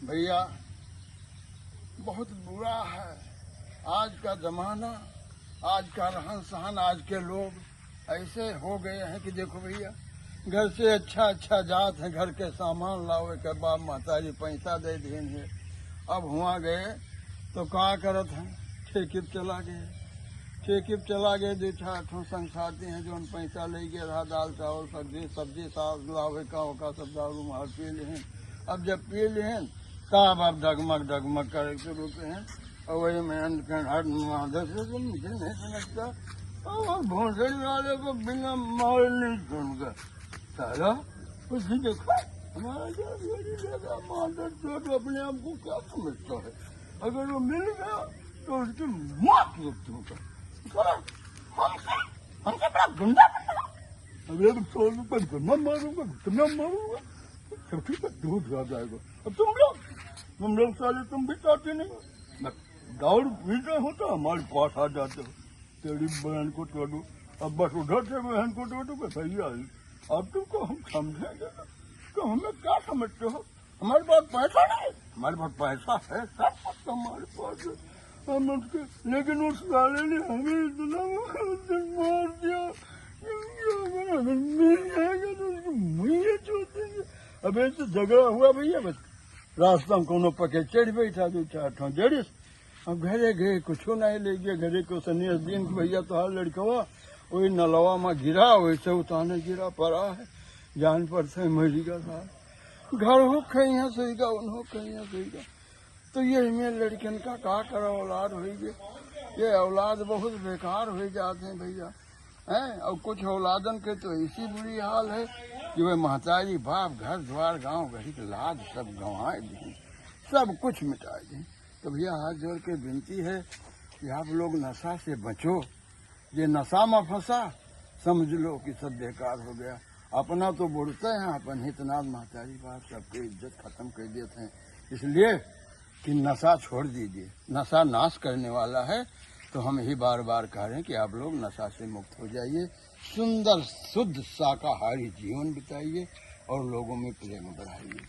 भैया बहुत बुरा है आज का जमाना, आज का रहन सहन। आज के लोग ऐसे हो गए हैं कि देखो भैया, घर से अच्छा अच्छा जात है, घर के सामान लावे के बाप महतारी पैसा दे देन है। अब हुआ गए तो का करत हैं, ठेकिप चला गए, ठेकिप चला गए। दो चार ठो संसारते हैं जो पैसा ले गए रहा, दाल चावल सब्जी साग लावे का सब दारू मार पी ले। अब जब पी ले तब अब डगमग करे शुरू हैं। और वही मैं हट माधर से तो मुझे नहीं समझता, और भोसड़ी वाले को बिना मार नहीं छोड़ूंगा साला। उसी देखो हमारा माधर चोट अपने आप को क्या समझता है, अगर वो मिल गया तो उसकी मौत रुकता। हमसे बड़ा गुंडा बनना, अभी अब छोड़ पर गुंडा मारूंगा, कितना मारूंगा, सबकी पर दूध आ जाएगा। अब तुम लोग साले तुम भी चाहते नहीं, दारू पीते हो तो हमारे पास आ जाते हो, तेरी बहन को तोड़ू। अब बस उधर से बहन को तोड़ू के भैया अब तुमको हम समझेंगे तो हमें क्या समझते हो? हमारे पास पैसा नहीं, हमारे पास पैसा है, सब कुछ हमारे पास है। हम उसके, लेकिन उस साले ने हमें इतना मार दिया, मिल जाएगा तो उसकी मुँह छोड़ देंगे। अब ऐसे झगड़ा हुआ भैया, बस रास्ता में कोनो पके चढ़ बैठा, दो चार ठो जड़िस। अब घरे गए कुछ नहीं ले गए, घरे को सन्यास दिन भैया तो हर लड़कवा वही नलवा में गिरा, वैसे उताने गिरा पड़ा है, जान पर से मरीगा साहब। घर हो कहीं सहीगा, उन्हों कहीं सहीगा। तो ये में लड़कन का करा औलाद हो गए, ये औलाद बहुत बेकार हो जाते हैं भैया हैं। और कुछ औलादन के तो ऐसी बुरी हाल है कि वे महतारी बाप घर द्वार गांव घड़ी के लाज सब गंवाए दी, सब कुछ मिटाए दी। तो भैया हाथ जोड़ के विनती है कि आप लोग नशा से बचो। ये नशा में फंसा समझ लो कि सब बेकार हो गया। अपना तो बुढ़ते हैं, अपन हितनाथ महतारी बाप सबकी इज्जत खत्म कर देते हैं। इसलिए कि नशा छोड़ दीजिए, नशा नाश करने वाला है। तो हम यही बार बार कह रहे हैं कि आप लोग नशा से मुक्त हो जाइए, सुंदर शुद्ध शाकाहारी जीवन बिताइए और लोगों में प्रेम बढ़ाइए।